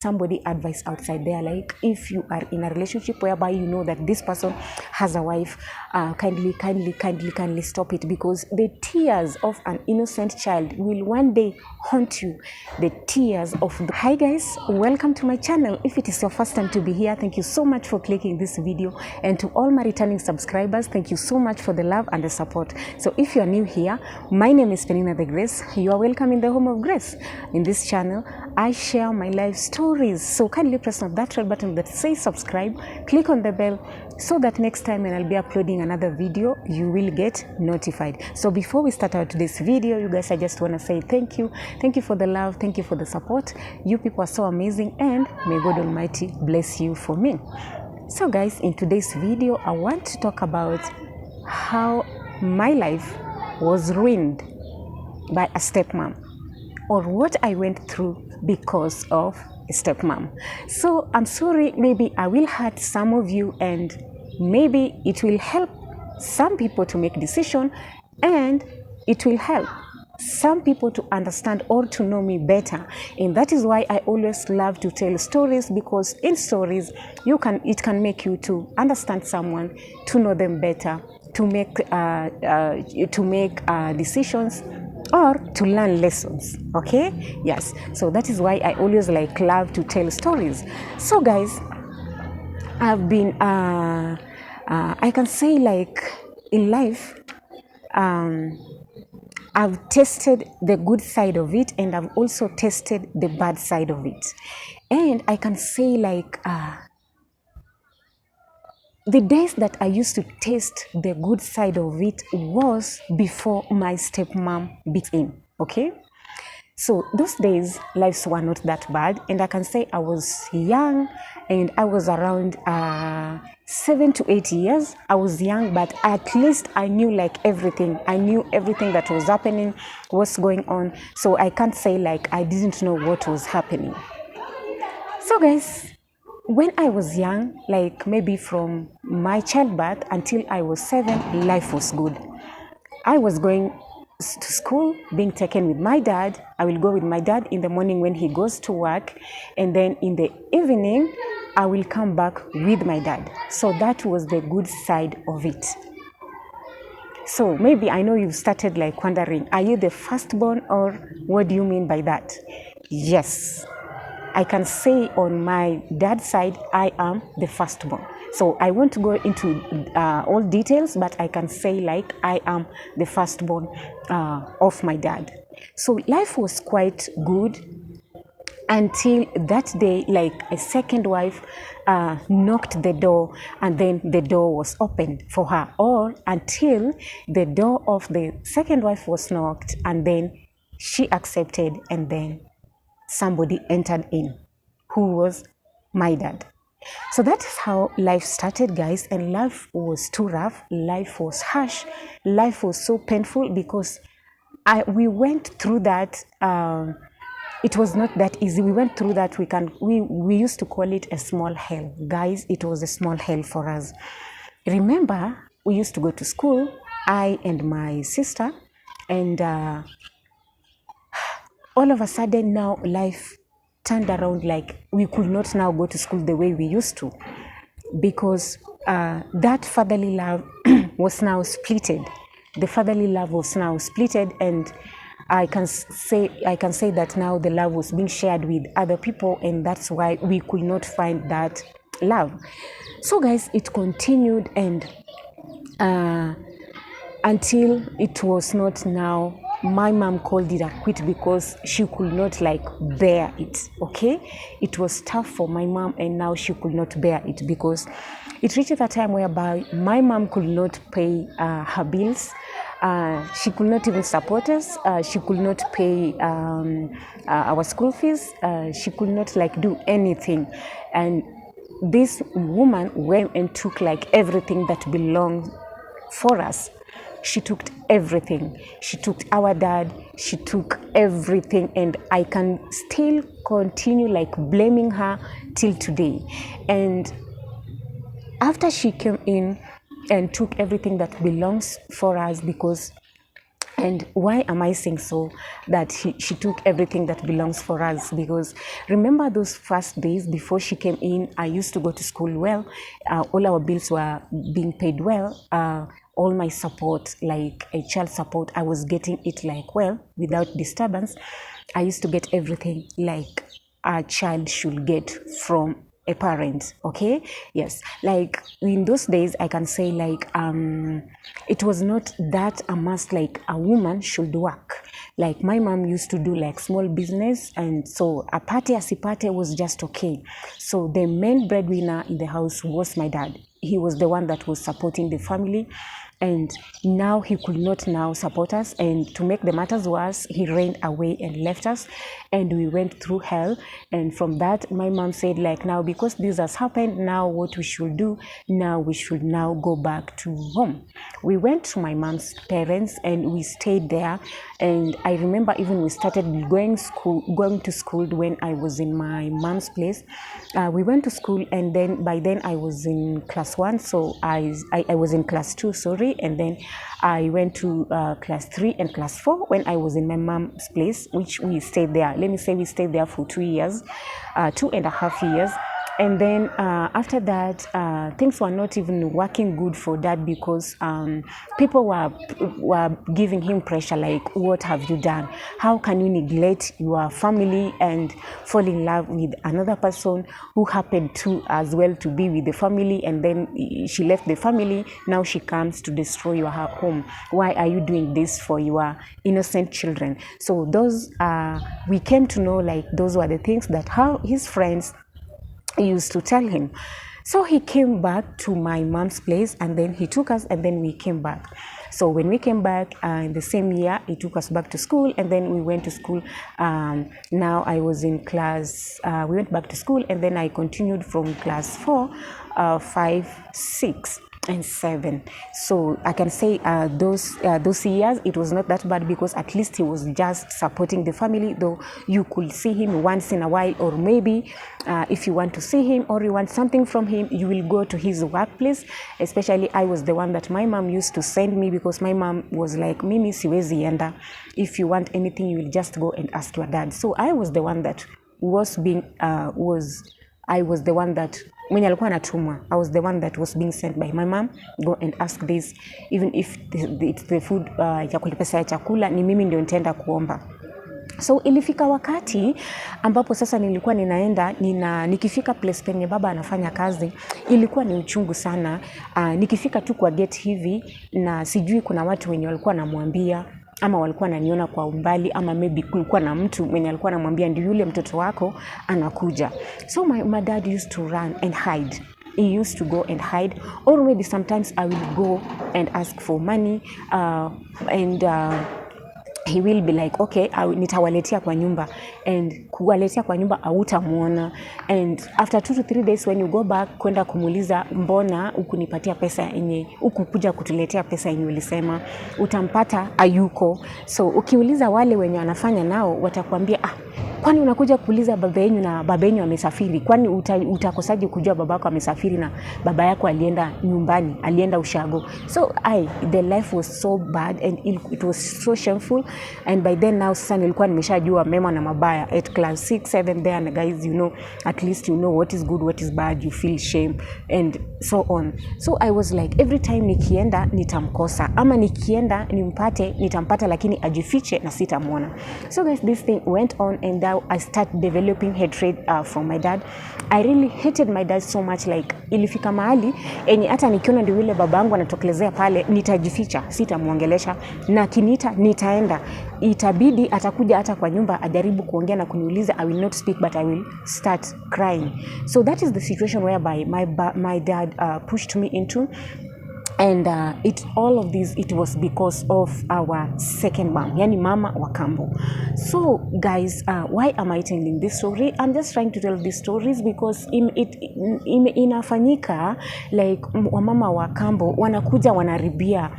somebody advice outside there, like if you are in a relationship whereby you know that this person has a wife, kindly stop it, because the tears of an innocent child will one day haunt you. The tears of Hi guys, welcome to my channel. If it is your first time to be here, thank you so much for clicking this video, and to all my returning subscribers, thank you so much for the love and the support. So if you are new here, my name is Pennina the Grace. You are welcome in the home of grace. In this channel I share my life stories, so kindly press on that red button that says subscribe, click on the bell, so that next time when I'll be uploading another video, you will get notified. So before we start out today's video, you guys, I just want to say thank you for the love, thank you for the support. You people are so amazing, and may God Almighty bless you for me. So guys, in today's video I want to talk about how my life was ruined by a stepmom, or what I went through because of a stepmom. So I'm sorry, maybe I will hurt some of you, and maybe it will help some people to make decision, and it will help some people to understand or to know me better. And that is why I always love to tell stories, because in stories it can make you to understand someone, to know them better, to make decisions, or to learn lessons. Okay, yes, so that is why I always love to tell stories. So guys, I've been I can say, in life, I've tasted the good side of it, and I've also tasted the bad side of it. And I can say, the days that I used to taste the good side of it was before my stepmom beat in. Okay, so those days lives were not that bad, and I can say I was young, and I was around 7 to 8 years. I was young, but at least I knew everything. I knew everything that was happening, what's going on. So I can't say I didn't know what was happening. So guys, when I was young, maybe from my childbirth until I was 7, life was good. I was going to school, being taken with my dad. I will go with my dad in the morning when he goes to work, and then in the evening I will come back with my dad. So that was the good side of it. So maybe I know you've started wondering, are you the firstborn, or what do you mean by that? Yes, I can say on my dad's side I am the firstborn. So I won't go into all details, but I can say I am the firstborn of my dad. So life was quite good until that day, a second wife knocked the door, and then the door was opened for her, or until the door of the second wife was knocked, and then she accepted, and then somebody entered in, who was my dad. So that is how life started, guys, and life was too rough, life was harsh, life was so painful, because we went through that. It was not that easy. We went through that. We used to call it a small hell, guys. It was a small hell for us. Remember, we used to go to school, I and my sister, and all of a sudden now life turned around. We could not now go to school the way we used to, because that fatherly love was now splitted. The fatherly love was now splitted, and I can say that now the love was being shared with other people, and that's why we could not find that love. So guys, it continued, and until it was not now, my mom called it a quit, because she could not bear it. Okay, it was tough for my mom, and now she could not bear it, because it reached a time whereby my mom could not pay her bills. She could not even support us. She could not pay our school fees. She could not do anything. And this woman went and took everything that belonged for us. She took everything. She took our dad. She took everything, and I can still continue blaming her till today. And after she came in and took everything that belongs for us, because And why am I saying so? That she took everything that belongs for us. Because remember those first days before she came in, I used to go to school well. All our bills were being paid well. All my support, like a child support, I was getting it like well, without disturbance. I used to get everything like a child should get from a parent. Okay, yes, like in those days I can say like it was not that a must like a woman should work. Like my mom used to do like small business, and so apate asipate was just okay. So the main breadwinner in the house was my dad. He was the one that was supporting the family, and now he could not now support us. And to make the matters worse, he ran away and left us, and we went through hell. And from that, my mom said like, now because this has happened, now what we should do, now we should now go back to home. We went to my mom's parents and we stayed there. And I remember even we started going to school when I was in my mom's place. We went to school, and then by then I was in class 1, so I was in class 2, sorry, and then I went to class 3 and class 4 when I was in my mom's place, which we stayed there. Let me say we stayed there for 2 years, 2.5 years. And then after that, things were not even working good for Dad, because people were giving him pressure like, what have you done? How can you neglect your family and fall in love with another person who happened to as well to be with the family, and then she left the family, now she comes to destroy your home. Why are you doing this for your innocent children? So those we came to know like those were the things that how his friends used to tell him. So he came back to my mom's place, and then he took us, and then we came back. So when we came back in the same year, he took us back to school, and then we went to school. Now I was in class, we went back to school, and then I continued from class 4, 5, 6. And 7. So I can say those years it was not that bad, because at least he was just supporting the family, though you could see him once in a while, or maybe if you want to see him or you want something from him, you will go to his workplace. Especially I was the one that my mom used to send me, because my mom was like, mimi siwezi enda, if you want anything you will just go and ask your dad. So I was the one that was being I was the one that mwenye alikuwa anatumwa. I was the one that was being sent by my mom, go and ask this, even if it's the food ya kulipesa ya chakula, ni mimi ndio nitaenda kuomba. So ilifika wakati ambapo sasa nilikuwa ninaenda nikifika place penye baba anafanya kazi, ilikuwa ni uchungu sana. Nikifika tu kwa gate hivi, na sijui kuna watu wenye walikuwa namwambia, ama walikuwa naniona kwa umbali, ama maybe kulikuwa na mtu mwenye alikuwa anamwambia ndio yule mtoto wako anakuja. So my dad used to run and hide. He used to go and hide, or maybe sometimes I will go and ask for money, and he will be like, okay, nitawaletea kwa nyumba, and kuwaletea kwa nyumba hautamuona. And after 2 to 3 days when you go back kwenda kumuuliza, mbona hukunipatia pesa yenye hukukuja kutuletea pesa yenye ulisema, utampata ayuko. So ukiuliza wale wenye wanafanya nao, watakwambia kwani unakuja kuuliza baba yenu na baba yenu amesafiri? Kwani utakosaje kujua babako amesafiri na baba yako alienda nyumbani, alienda ushago? So the life was so bad, and it was so shameful. And by then now sasa nilikuwa nimeshajua mema na mabaya at class 6, 7 there, and guys, you know, at least you know what is good, what is bad, you feel shame and so on. So I was like, every time nikienda nitamkosa, ama nikienda nimpate nitampata, lakini ajifiche na sitamwona. So guys, this thing went on, and now I started developing hatred from my dad. I really hated my dad so much, like ilifika mahali enye hata nikiona ndio yule babangu anatokelezea pale, nitajificha, sitamuongelesha, na kinita nitaenda, itabidi atakuja hata kwa nyumba ajaribu kuongea na kuniuliza, I will not speak, but I will start crying. So that is the situation whereby my dad pushed me into. And all of this, it was because of our second mom, yani mama wa kambo. So guys, why am I telling this story? I'm just trying to tell these stories because inafanyika like wamama wa kambo wanakuja wanaribia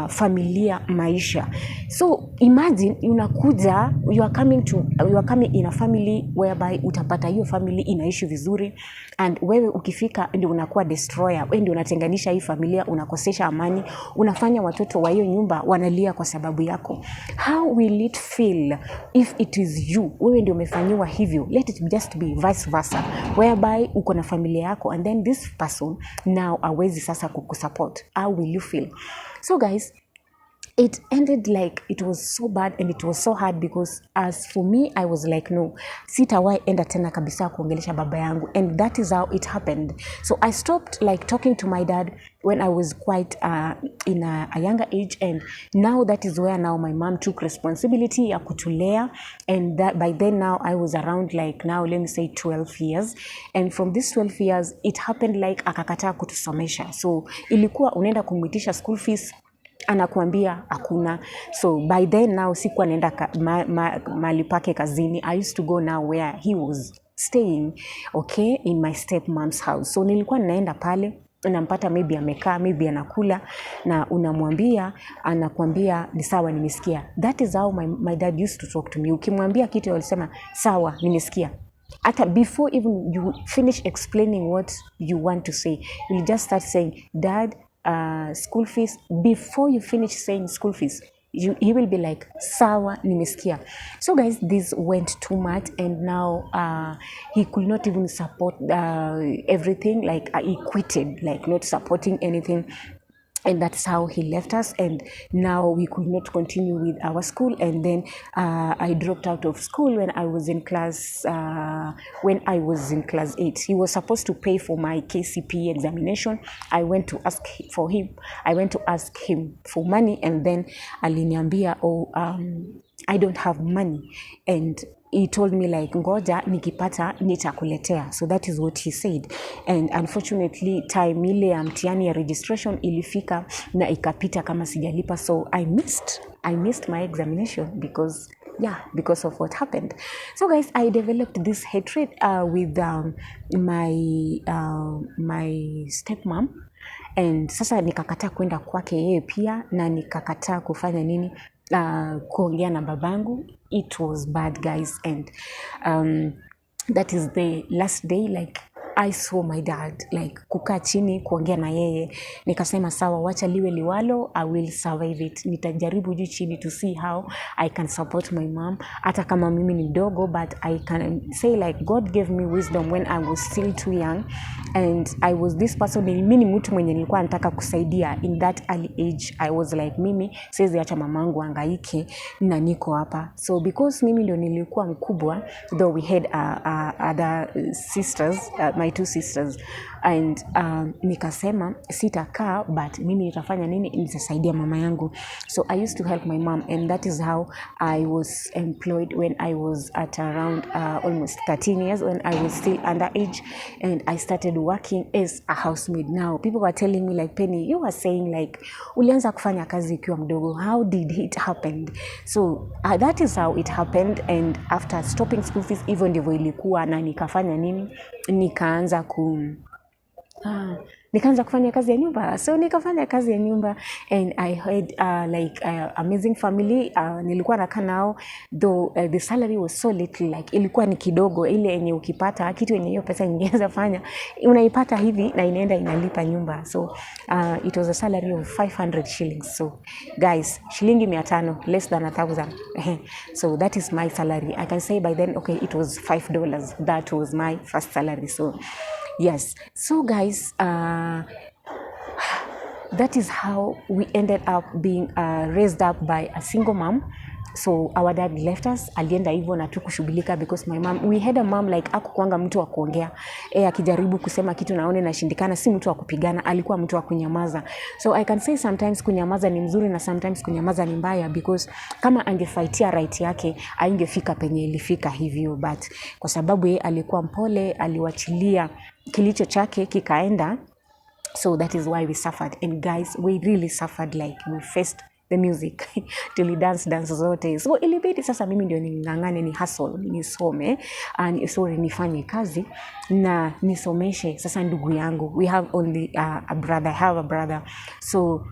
familia maisha. So imagine unakuja, you are coming in a family whereby utapata hiyo family inaishi vizuri, and wewe ukifika ndio unakuwa destroyer, wewe ndio unatenganisha hii familia, unakosesha amani, unafanya watoto wa hiyo nyumba wanalia kwa sababu yako. How will it feel if it is you, wewe ndio umefanyiwa hivyo? Let it just be vice versa, whereby uko na familia yako and then this person now hawezi sasa kukusupport. How will you feel? So guys, it ended like it was so bad and it was so hard, because as for me, I was like, no, sitawahi enda tena kabisa kuongelesha baba yangu, and that is how it happened. So I stopped like talking to my dad when I was quite in a younger age, and now that is where now my mom took responsibility ya kutulea, and that by then now I was around like now let me say 12 years, and from this 12 years it happened like akakataa kutusomesha. So ilikuwa unaenda kumwitisha school fees, anakuambia hakuna. So by then now sikuwa naenda mali pake kazini. I used to go now where he was staying, okay, in my stepmom's house. So nilikuwa naenda pale, unampata maybe amekaa, maybe anakula, na unamwambia, anakuambia ni sawa nimesikia. That is how my dad used to talk to me. Ukimwambia kitu alisema sawa nimesikia. Hata before even you finish explaining what you want to say, you'll just start saying, Dad, school fees. Before you finish saying school fees, he will be like, sawa nimesikia. So guys, this went too much, and now he could not even support everything. Like he quitted, like not supporting anything. And that's how he left us, and now we could not continue with our school. And then I dropped out of school when I was in class 8. He was supposed to pay for my KCPE examination. I went to ask him for money, and then aliniambia, I don't have money, and he told me like, ngoja nikipata nitakuletea. So that is what he said, and unfortunately time ile ya mtihani ya registration ilifika na ikapita kama sijalipa. So I missed my examination because of what happened. So guys, I developed this hatred with my stepmom, and sasa nikakataa kwenda kwake yeye pia, na nikakataa kufanya nini, kuongea na babangu. It was bad guys, and that is the last day like I saw my dad, like kukaa chini kuongea na yeye. Nikasema sawa, wacha liwe liwalo, I will survive it. Nitajaribu juu chini to see how I can support my mom, hata kama mimi ni mdogo, but I can say like God gave me wisdom when I was still too young, and I was this person. Mimi ni mtu mwenye nilikuwa nataka kusaidia in that early age. I was like, mimi siwezi acha mamangu hangaike na niko hapa. So because mimi ndio nilikuwa mkubwa, though we had other sisters, my 2 sisters, and nikasema sitakaa, but mimi nitafanya nini, nitasaidia mama yangu. So I used to help my mom, and that is how I was employed when I was at around almost 13 years, when I was still underage, and I started working as a housemaid. Now people were telling me like, Penny, you were saying like ulianza kufanya kazi ukiwa mdogo, how did it happen? So that is how it happened, and after stopping school fees, hivyo ndivyo ilikuwa, na nikafanya nini, nikaanza kufanya kazi ya nyumba. So nikafanya kazi ya nyumba, and I had like amazing family. Nilikuwa nakaa nao, though the salary was so little, like ilikuwa ni kidogo, ile yenye ukipata kitu yenye hiyo pesa ingeweza fanya unaipata hivi na inaenda inalipa nyumba. So it was a salary of 500 shillings. So guys, shilingi 500, less than 1,000. So that is my salary. I can say by then, okay, it was $5. That was my first salary. So yes. So guys, that is how we ended up being raised up by a single mom. So our dad left us, alienda hivyo na tukushughulika, because my mom, we had a mom like hakukuanga mtu wa kuongea. Akijaribu kusema kitu naone na shindikana, si mtu wa kupigana, alikuwa mtu wa kunyamaza. So I can say sometimes kunyamaza ni mzuri na sometimes kunyamaza ni mbaya, because kama angefaitia right yake haingefika penye ilifika hivyo, but kwa sababu yeye alikuwa mpole, aliwachilia kilicho chake kikaenda. So that is why we suffered, and guys, we really suffered. Like we faced the music tulidance dance zote. So ilibidi sasa mimi ndio ning'ang'ane, ni hustle, nisome, sorry, nifanye kazi na nisomeshe sasa ndugu yangu. We have only a brother, I have a brother. So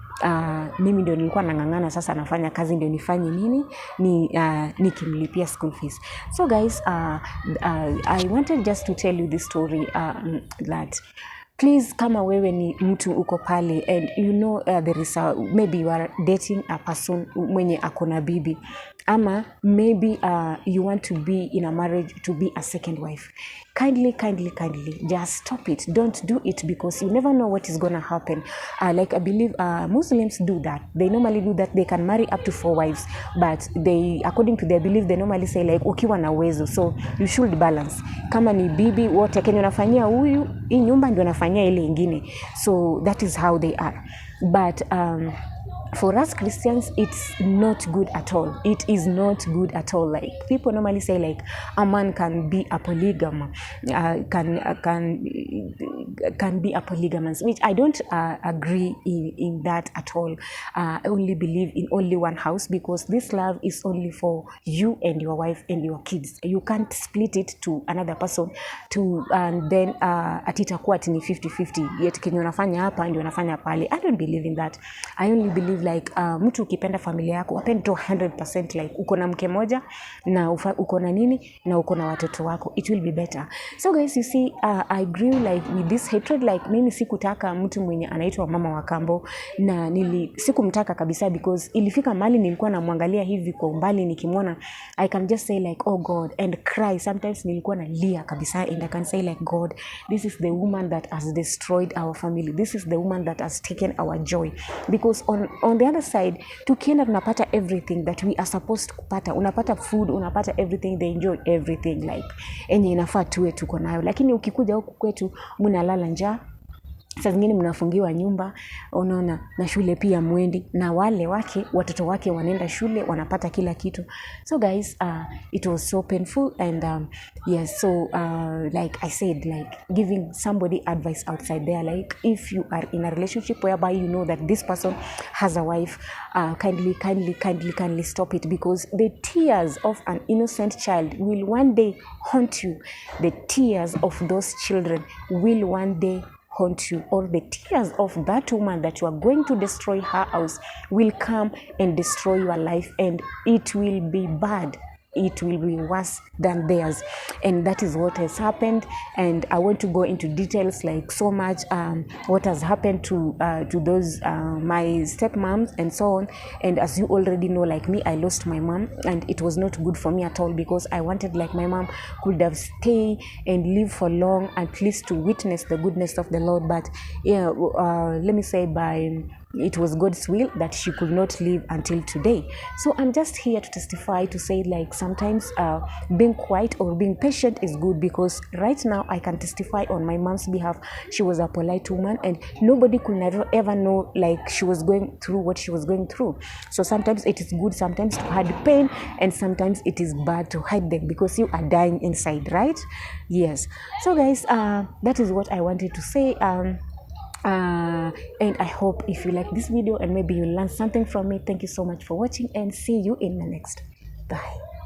mimi ndio nilikuwa nang'ang'ana sasa, nafanya kazi ndio nifanye nini, nikimlipia school fees. So guys, I wanted just to tell you this story, that please, kama wewe ni mtu uko pale and you know there is maybe you are dating a person mwenye akona bibi, ama maybe you want to be in a marriage to be a second wife, kindly just stop it. Don't do it, because you never know what is gonna happen. Like I believe Muslims do that. They normally do that. They can marry up to 4 wives, but they, according to their belief, they normally say like ukiwa na uwezo, so you should balance. Kama ni bibi wote kenye unafanyia huyu, hii nyumba ndio unafanyia ile ingine. So that is how they are. But for us Christians, it's not good at all. It is not good at all. Like people normally say like a man can be a polygamist, can be a polygamist, which I don't agree in that at all. I only believe in only one house, because this love is only for you and your wife and your kids. You can't split it to another person and then atitakuwa ati ni 50-50, yet kenye unafanya hapa ndio unafanya pale. I don't believe in that. I only believe like mtu ukipenda familia yako wapende to 100%, like uko na mke moja na uko na nini na uko na watoto wako, it will be better. So guys, you see, I agree like with this hatred. Like mimi sikutaka mtu mwenye anaitwa mama wa kambo, na sikumtaka kabisa, because ilifika mali nilikuwa namwangalia hivi kwa umbali nikimwona, I can just say like oh God and cry. Sometimes nilikuwa nalia kabisa, and I can say like God, this is the woman that has destroyed our family, this is the woman that has taken our joy. Because on the other side, tukienda tunapata everything that we are supposed to kupata. Unapata food, unapata everything, they enjoy everything like enye inafaa tuwe tuko nayo. Lakini ukikuja huku kwetu mnalala njaa, saa zingine mnafungiwa nyumba, unaona, na shule pia mwendi, na wale watoto wake wanaenda shule, wanapata kila kitu. So guys, it was so painful. And yes, so like I said, like giving somebody advice outside there, like if you are in a relationship whereby you know that this person has a wife, kindly stop it, because the tears of an innocent child will one day haunt you. The tears of those children will one day haunt you, or the tears of that woman that you are going to destroy her house will come and destroy your life, and it will be bad. It will be worse than theirs. And that is what has happened. And I want to go into details like so much what has happened to those my stepmoms and so on. And as you already know, like me, I lost my mom, and it was not good for me at all, because I wanted like my mom could have stayed and live for long, at least to witness the goodness of the Lord. But yeah, let me say it was God's will that she could not live until today. So I'm just here to testify, to say like sometimes being quiet or being patient is good, because right now I can testify on my mom's behalf. She was a polite woman, and nobody could never ever know like she was going through what she was going through. So sometimes it is good sometimes to hide pain, and sometimes it is bad to hide them, because you are dying inside, right? Yes. So guys, that is what I wanted to say. And I hope if you like this video and maybe you learn something from me. Thank you so much for watching, and see you in the next. Bye.